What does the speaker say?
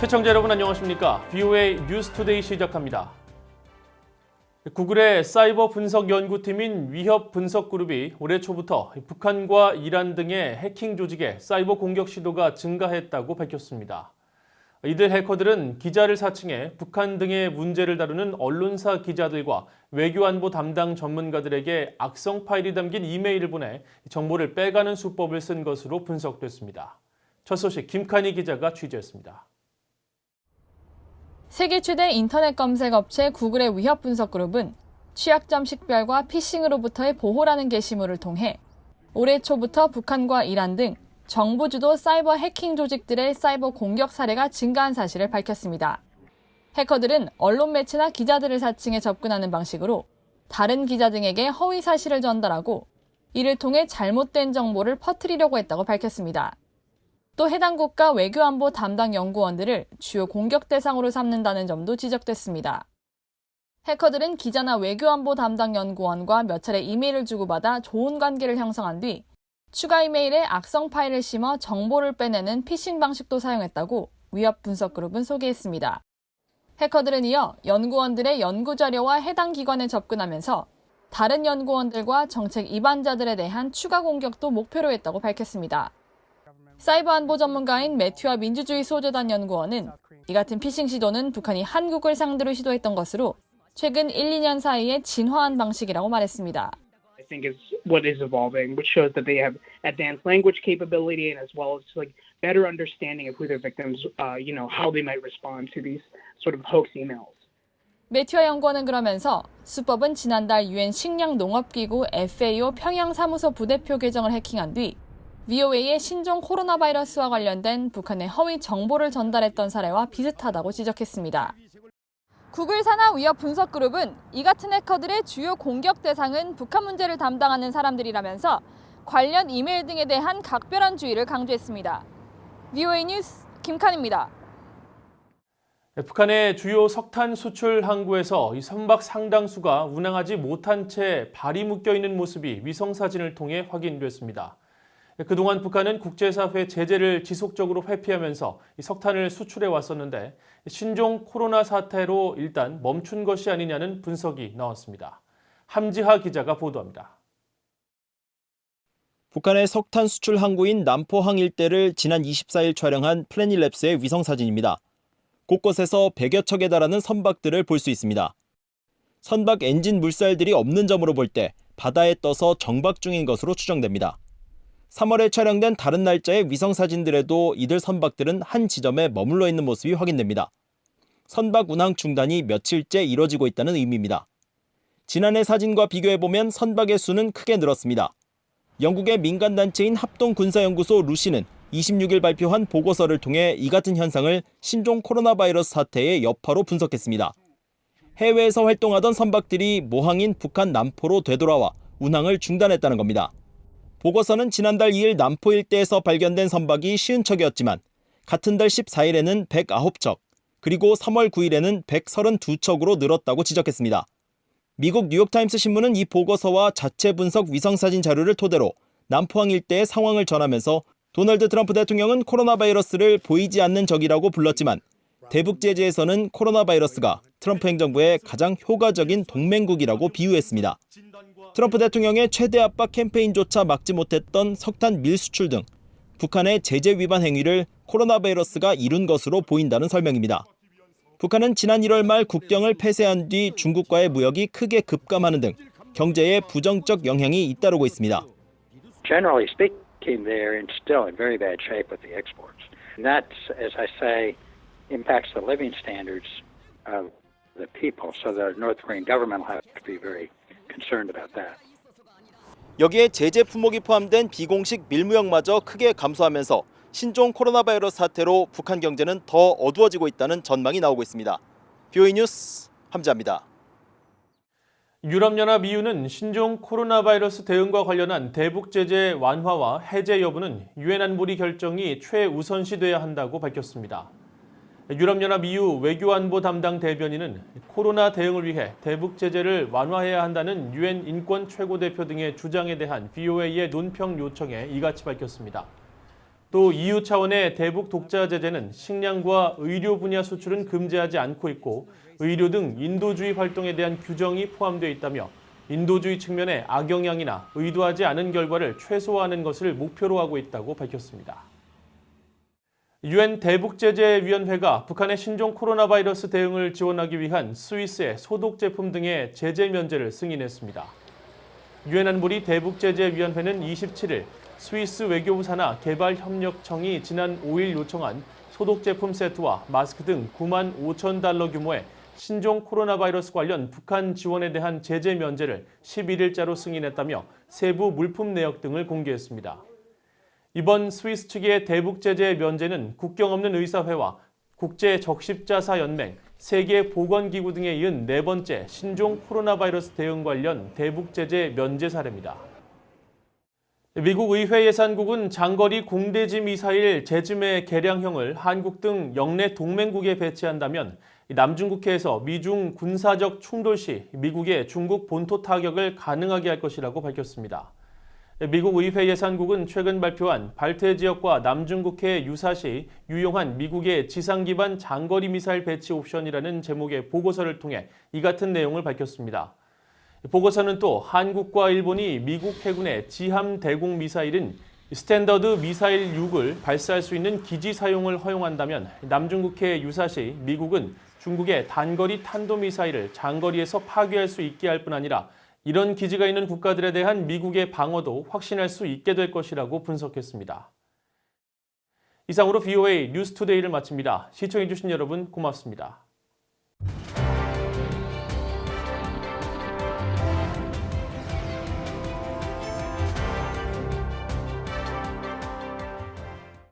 시청자 여러분 안녕하십니까? VOA 뉴스투데이 시작합니다. 구글의 사이버 분석 연구팀인 위협분석그룹이 올해 초부터 북한과 이란 등의 해킹 조직에 사이버 공격 시도가 증가했다고 밝혔습니다. 이들 해커들은 기자를 사칭해 북한 등의 문제를 다루는 언론사 기자들과 외교안보 담당 전문가들에게 악성 파일이 담긴 이메일을 보내 정보를 빼가는 수법을 쓴 것으로 분석됐습니다. 첫 소식 김칸희 기자가 취재했습니다. 세계 최대 인터넷 검색 업체 구글의 위협 분석 그룹은 취약점 식별과 피싱으로부터의 보호라는 게시물을 통해 올해 초부터 북한과 이란 등 정부 주도 사이버 해킹 조직들의 사이버 공격 사례가 증가한 사실을 밝혔습니다. 해커들은 언론 매체나 기자들을 사칭해 접근하는 방식으로 다른 기자 등에게 허위 사실을 전달하고 이를 통해 잘못된 정보를 퍼뜨리려고 했다고 밝혔습니다. 또 해당 국가 외교안보 담당 연구원들을 주요 공격 대상으로 삼는다는 점도 지적됐습니다. 해커들은 기자나 외교안보 담당 연구원과 몇 차례 이메일을 주고받아 좋은 관계를 형성한 뒤 추가 이메일에 악성 파일을 심어 정보를 빼내는 피싱 방식도 사용했다고 위협 분석 그룹은 소개했습니다. 해커들은 이어 연구원들의 연구 자료와 해당 기관에 접근하면서 다른 연구원들과 정책 위반자들에 대한 추가 공격도 목표로 했다고 밝혔습니다. 사이버 안보 전문가인 매튜아 민주주의 소재단 연구원은 이 같은 피싱 시도는 북한이 한국을 상대로 시도했던 것으로 최근 1, 2년 사이에 진화한 방식이라고 말했습니다. I think is what is evolving, which shows that they have advanced language capability and as well as like better understanding of who their victims, how they might respond to these sort of hoax emails. 매튜아 연구원은 그러면서 수법은 지난달 유엔 식량농업기구 FAO 평양 사무소 부대표 계정을 해킹한 뒤 VOA의 신종 코로나 바이러스와 관련된 북한의 허위 정보를 전달했던 사례와 비슷하다고 지적했습니다. 구글 산하 위협 분석 그룹은 이 같은 해커들의 주요 공격 대상은 북한 문제를 담당하는 사람들이라면서 관련 이메일 등에 대한 각별한 주의를 강조했습니다. VOA 뉴스 김칸입니다. 북한의 주요 석탄 수출 항구에서 이 선박 상당수가 운항하지 못한 채 발이 묶여 있는 모습이 위성사진을 통해 확인됐습니다. 그동안 북한은 국제사회 제재를 지속적으로 회피하면서 석탄을 수출해 왔었는데 신종 코로나 사태로 일단 멈춘 것이 아니냐는 분석이 나왔습니다. 함지하 기자가 보도합니다. 북한의 석탄 수출 항구인 남포항 일대를 지난 24일 촬영한 플래닛랩스의 위성사진입니다. 곳곳에서 100여 척에 달하는 선박들을 볼 수 있습니다. 선박 엔진 물살들이 없는 점으로 볼 때 바다에 떠서 정박 중인 것으로 추정됩니다. 3월에 촬영된 다른 날짜의 위성사진들에도 이들 선박들은 한 지점에 머물러 있는 모습이 확인됩니다. 선박 운항 중단이 며칠째 이뤄지고 있다는 의미입니다. 지난해 사진과 비교해보면 선박의 수는 크게 늘었습니다. 영국의 민간단체인 합동군사연구소 루시는 26일 발표한 보고서를 통해 이 같은 현상을 신종 코로나 바이러스 사태의 여파로 분석했습니다. 해외에서 활동하던 선박들이 모항인 북한 남포로 되돌아와 운항을 중단했다는 겁니다. 보고서는 지난달 2일 남포 일대에서 발견된 선박이 50척이었지만 같은 달 14일에는 109척, 그리고 3월 9일에는 132척으로 늘었다고 지적했습니다. 미국 뉴욕타임스 신문은 이 보고서와 자체 분석 위성사진 자료를 토대로 남포항 일대의 상황을 전하면서 도널드 트럼프 대통령은 코로나 바이러스를 보이지 않는 적이라고 불렀지만 대북 제재에서는 코로나 바이러스가 트럼프 행정부의 가장 효과적인 동맹국이라고 비유했습니다. 트럼프 대통령의 최대 압박 캠페인조차 막지 못했던 석탄 밀수출 등 북한의 제재 위반 행위를 코로나 바이러스가 이룬 것으로 보인다는 설명입니다. 북한은 지난 1월 말 국경을 폐쇄한 뒤 중국과의 무역이 크게 급감하는 등 경제에 부정적 영향이 잇따르고 있습니다. Generally speaking, they're still in very bad shape with the exports. And that, as I say, impacts the living standards of the people. So the North Korean government will have to be very concerned about that. 여기에 제재 품목이 포함된 비공식 밀무역마저 크게 감소하면서 신종 코로나 바이러스 사태로 북한 경제는 더 어두워지고 있다는 전망이 나오고 있습니다. VOA 뉴스 함지하입니다. 유럽연합 EU는 신종 코로나 바이러스 대응과 관련한 대북 제재 완화와 해제 여부는 유엔 안보리 결정이 최우선시돼야 한다고 밝혔습니다. 유럽연합 EU 외교안보 담당 대변인은 코로나 대응을 위해 대북 제재를 완화해야 한다는 유엔 인권 최고대표 등의 주장에 대한 VOA의 논평 요청에 이같이 밝혔습니다. 또 EU 차원의 대북 독자 제재는 식량과 의료 분야 수출은 금지하지 않고 있고 의료 등 인도주의 활동에 대한 규정이 포함되어 있다며 인도주의 측면의 악영향이나 의도하지 않은 결과를 최소화하는 것을 목표로 하고 있다고 밝혔습니다. 유엔 대북제재위원회가 북한의 신종 코로나 바이러스 대응을 지원하기 위한 스위스의 소독 제품 등의 제재 면제를 승인했습니다. 유엔 안보리 대북제재위원회는 27일 스위스 외교부 산하 개발협력청이 지난 5일 요청한 소독 제품 세트와 마스크 등 9만 5천 달러 규모의 신종 코로나 바이러스 관련 북한 지원에 대한 제재 면제를 11일자로 승인했다며 세부 물품 내역 등을 공개했습니다. 이번 스위스 측의 대북 제재 면제는 국경 없는 의사회와 국제적십자사연맹, 세계보건기구 등에 이은 네 번째 신종 코로나 바이러스 대응 관련 대북 제재 면제 사례입니다. 미국 의회 예산국은 장거리 공대지 미사일 제즈매 개량형을 한국 등 영내 동맹국에 배치한다면 남중국해에서 미중 군사적 충돌 시 미국의 중국 본토 타격을 가능하게 할 것이라고 밝혔습니다. 미국 의회 예산국은 최근 발표한 발트 지역과 남중국해 유사시 유용한 미국의 지상 기반 장거리 미사일 배치 옵션이라는 제목의 보고서를 통해 이 같은 내용을 밝혔습니다. 보고서는 또 한국과 일본이 미국 해군의 지함 대공 미사일인 스탠더드 미사일 6을 발사할 수 있는 기지 사용을 허용한다면 남중국해 유사시 미국은 중국의 단거리 탄도미사일을 장거리에서 파괴할 수 있게 할 뿐 아니라 이런 기지가 있는 국가들에 대한 미국의 방어도 확신할 수 있게 될 것이라고 분석했습니다. 이상으로 VOA 뉴스투데이를 마칩니다. 시청해주신 여러분 고맙습니다.